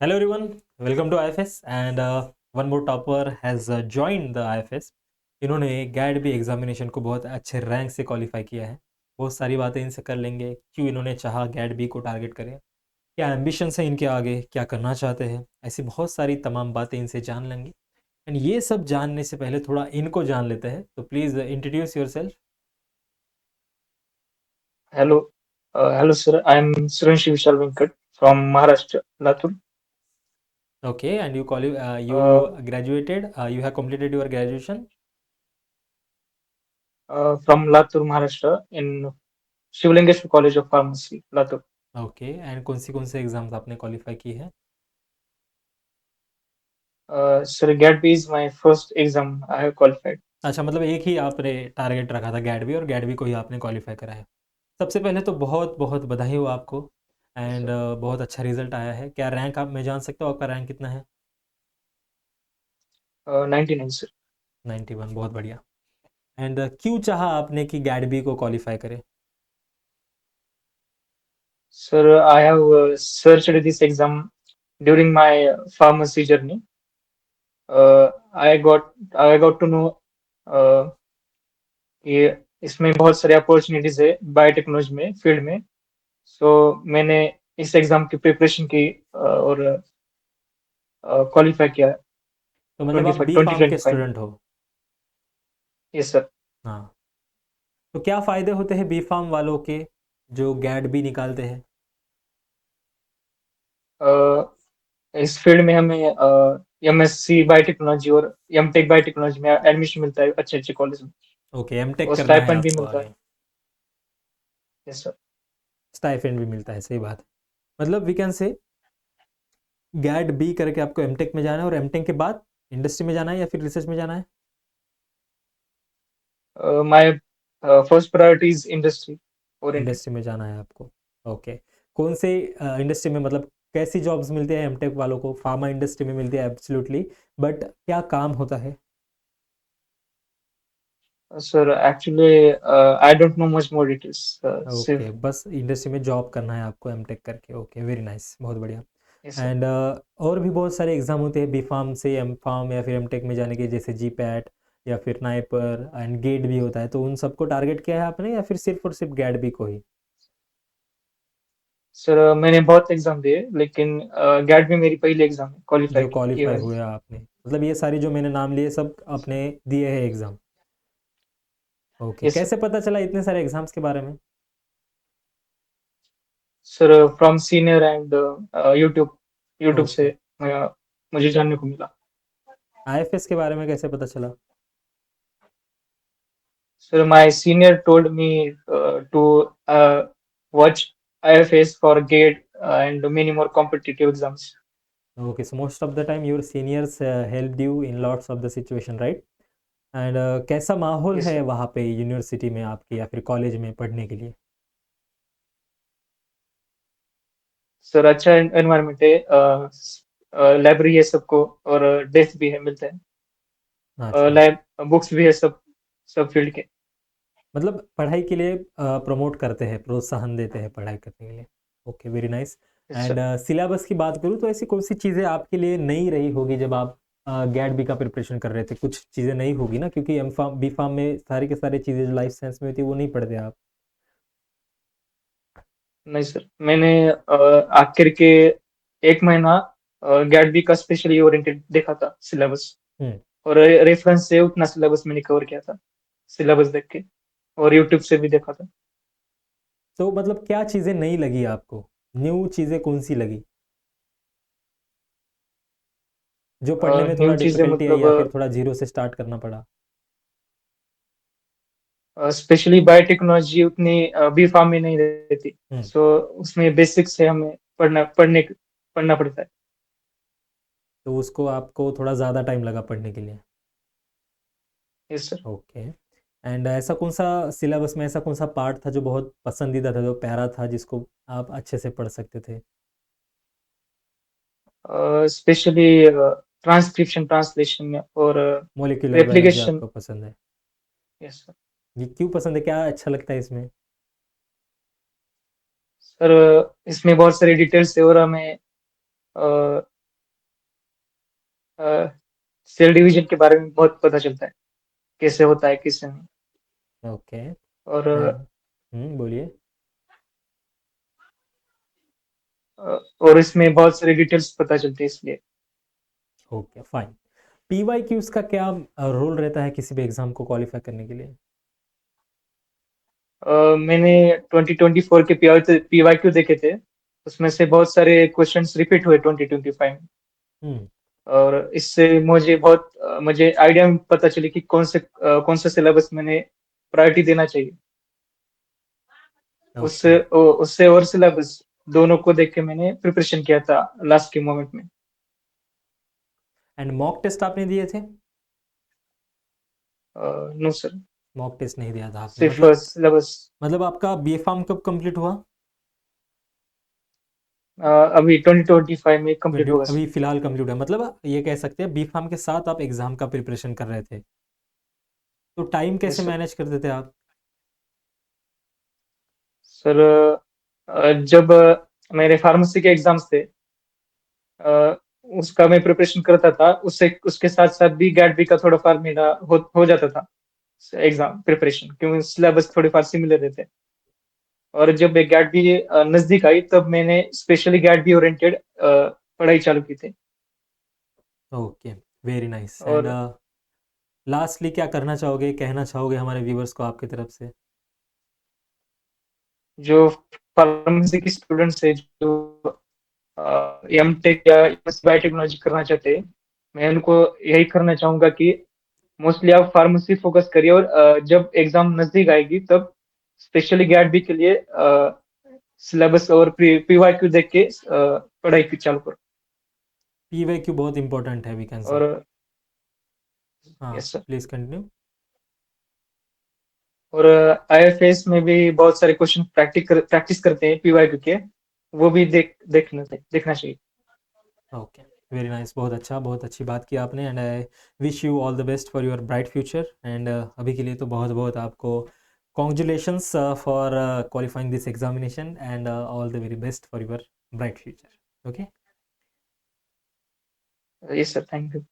Hello everyone, welcome to IFS and one more topper has joined the IFS. इन्होंने गैड B examination को बहुत अच्छे rank से qualify किया है। बहुत सारी बातें इनसे कर लेंगे, क्यों इन्होंने चाहा गैड बी को टारगेट करें, क्या एम्बिशंस है इनके आगे, क्या करना चाहते हैं, ऐसी बहुत सारी तमाम बातें इनसे जान लेंगे। एंड ये सब जानने से पहले थोड़ा इनको जान लेते हैं, तो please introduce your self. Hello, hello, sir. I am Suranshi Vishal Venkat from Maharashtra, Latur. Okay and you Uh, graduated, you have completed your graduation. from Latur, Maharashtra, in Shivlingeshwar College of Pharmacy, Latur. Okay and कौन से exams आपने qualify की है? Sir, GATB is my first exam I have qualified. अच्छा, मतलब एक ही आपने target रखा था गैडवी, और गैडवी को ही आपने क्वालिफाई करा है। सबसे पहले तो बहुत बहुत बधाई हो आपको। Yes, and sir. बहुत अच्छा रिजल्ट आया है। क्या रैंक आप मैं जान सकता हूँ आपका रैंक कितना है? 99, sir. 91, बहुत बढ़िया। एंड क्यों चाहा आपने कि गैडवी को क्वालिफाई करे? Sir, I have searched this exam during my pharmacy journey. Uh, I got I got to know uh, कि इसमें बहुत सारी अपॉर्चुनिटीज है बायोटेक्नोलॉजी में फील्ड में। सो मैंने इस एग्जाम की प्रिपरेशन की और क्वालिफाई किया तो मतलब ट्वेंटी आप five b twenty form twenty के फाइव में। स्टूडेंट हो? Yes sir. हाँ। तो क्या फ़ायदे होते हैं बी फार्म वालों के जो गैडवी निकालते हैं? इस फील्ड में हमें एमएससी बायोटेक्नोलॉजी और एमटेक बायोटेक्नोलॉजी में एडमिशन मिलता है अच्छे अच्छे कॉलेज में। ओके, एमटेक और करना है स्टाइपेंड भी आपको मिलता आगे। है। Yes sir. स्टाइपेंड भी मिलता है, सही बात है। मतलब we can say guide B करके आपको एमटेक में जाना है, और एमटेक के बाद इंडस्ट्री में जाना है या फिर रिसर्च में जाना है? My first priority is industry oriented. Industry में जाना है आपको। ओके। कौन से इंडस्ट्री में, मतलब कैसी जॉब्स मिलती है एमटेक वालों को? फार्मा इंडस्ट्री में मिलती है एब्सोल्युटली, बट क्या काम होता है? Sir actually I don't know much more details okay, सिर्फ। बस इंडस्ट्री में जॉब करना है आपको एमटेक करके। ओके, वेरी नाइस, बहुत बढ़िया। Yes sir. एंड और भी बहुत सारे एग्जाम होते हैं बी फार्म से एम फार्म या फिर एमटेक में जाने के, जैसे जी पैट या फिर नाइपर एंड गेट भी होता है। तो उन सबको टारगेट किया है आपने या फिर सिर्फ और सिर्फ गैट बी को ही? सर मैंने बहुत एग्जाम दिए लेकिन गैट में मेरी पहली एग्जाम है क्वालिफाई जो किए क्वालिफाई हुए। हुए आपने, मतलब ये सारी जो मैंने नाम लिए सब आपने दिए हैं एग्ज़ाम? Okay, yes sir. कैसे पता चला इतने सारे एग्ज़ाम्स के बारे में? Sir from senior and YouTube YouTube से ओके। मुझे जानने को मिला। आईएफएस के बारे में कैसे पता चला? Sir my senior told me to watch IFS for GATE and many more competitive exams. Okay, so most of the time your seniors help you in lots of the situation, right? And कैसा माहौल yes है sir. वहाँ पे university में आपके या फिर college में पढ़ने के लिए? सर अच्छा एनवायरनमेंट है। लाइब्रेरी है सबको और डेस्क भी है मिलते हैं। अच्छा। लैब बुक्स भी है सब सब फील्ड के। मतलब पढ़ाई के लिए प्रमोट करते हैं, प्रोत्साहन देते हैं पढ़ाई करने के लिए। Okay, very nice. Yes and sir. Syllabus की बात करूँ तो ऐसी कौन सी चीज़ें आपके लिए नई रही होगी जब आप गैट बी का प्रिपरेशन कर रहे थे? कुछ चीज़ें नई होगी ना, क्योंकि एम फार्म बी फार्म में सारी के सारी चीज़ें जो लाइफ साइंस में होती है वो नहीं पढ़ते आप। नहीं सर मैंने आखिर के एक महीना गैट बी का स्पेशली ओरिएंटेड देखा था सिलेबस। हम्म। और रेफरेंस से उतना सिलेबस मैंने कवर किया था सिलेबस देख के और यूट्यूब से भी देखा था। तो मतलब क्या चीज़ें नई लगी आपको? न्यू चीज़ें कौन सी लगी जो पढ़ने में थोड़ा न्यू चीजें डिफिकल्टी आई मतलब या फिर थोड़ा जीरो से स्टार्ट करना पड़ा? स्पेशली बायोटेक्नोलॉजी उतनी बी फार्म में नहीं रहती। हम्म। सो उसमें बेसिक्स से हमें पढ़ना पड़ता है। तो उसको आपको थोड़ा ज़्यादा टाइम लगा पढ़ने के लिए? Yes sir. ओके। एंड ऐसा कौन सा सिलेबस में ऐसा कौन सा पार्ट था जो बहुत पसंदीदा था, जो प्यारा था, जिसको आप अच्छे से पढ़ सकते थे? स्पेशली ट्रांसक्रिप्शन ट्रांसलेशन और मोलिकुलर बायोलॉजी रेप्लिकेशन। आपको पसंद है? Yes sir. ये क्यों पसंद है, क्या अच्छा लगता है इसमें? सर इसमें बहुत सारी डिटेल्स है और हमें सेल डिवीजन के बारे में बहुत पता चलता है, कैसे होता है कैसे नहीं। ओके। और बोलिए। और इसमें बहुत सारी डिटेल्स पता चलती है इसलिए। Okay, fine. पीवाई क्यूज का क्या रोल रहता है किसी भी एग्जाम को क्वालिफाई करने के लिए? मैंने 2024 के पीवाईक्यू देखे थे, उसमें से बहुत सारे क्वेश्चंस रिपीट हुए 2025 में। हम्म। और इससे मुझे आइडिया पता चली कि कौन सा सिलेबस मैंने प्रायोरिटी देना चाहिए। ओके। उससे और सिलेबस दोनों को देख के मैंने प्रिपरेशन किया था लास्ट के मोमेंट में। एंड मॉक टेस्ट आपने दिए थे? नो सर, मॉक टेस्ट नहीं दिया था आपने, सिर्फ मतलब सिलेबस। आपका बी फार्म कब कंप्लीट हुआ? अभी 2025 में कंप्लीट होगा सर। अभी फिलहाल कंप्लीट हुआ, मतलब ये कह सकते हैं बी फार्म के साथ आप एग्जाम का प्रिपरेशन कर रहे थे, तो टाइम कैसे यस सर। मैनेज करते थे आप? सर, जब मेरे फार्मेसी के एग्जाम्स थे, अ, उसका मैं प्रिपरेशन करता था, उससे उसके साथ साथ भी गैट बी का थोड़ा फार मेरा हो जाता था एग्जाम प्रिपरेशन, क्योंकि सिलेबस थोड़े फार सिमिलर रहते। और जब गैट बी नजदीक आई तब मैंने स्पेशली गैट बी ओरिएंटेड पढ़ाई चालू की थी। Okay, very nice. एंड और लास्टली क्या करना चाहोगे, कहना चाहोगे हमारे व्यूवर्स को आपकी तरफ से? जो फार्मेसी के स्टूडेंट्स है, जो एम टेक या बायोटेक्नोलॉजी करना चाहते हैं, मैं उनको यही करना चाहूंगा कि मोस्टली आप फार्मेसी फोकस करिए, और जब एग्जाम नजदीक आएगी तब स्पेशली गैट बी के लिए सिलेबस और पीवाईक्यू देख के पढ़ाई की चालू करो। पीवाईक्यू बहुत इंपॉर्टेंट है, वी कैन से। और हाँ, यस सर। Please continue. और आईएफएस में भी बहुत सारे क्वेश्चन प्रैक्टिस करते हैं पीवाईक्यू के, वो भी देखना चाहिए। ओके, वेरी नाइस, बहुत अच्छा, बहुत अच्छी बात की आपने। And I wish you all the best for your bright future. And अभी के लिए तो बहुत बहुत आपको congratulations for qualifying this examination, and all the very best for your bright future. Okay. Yes sir, thank you.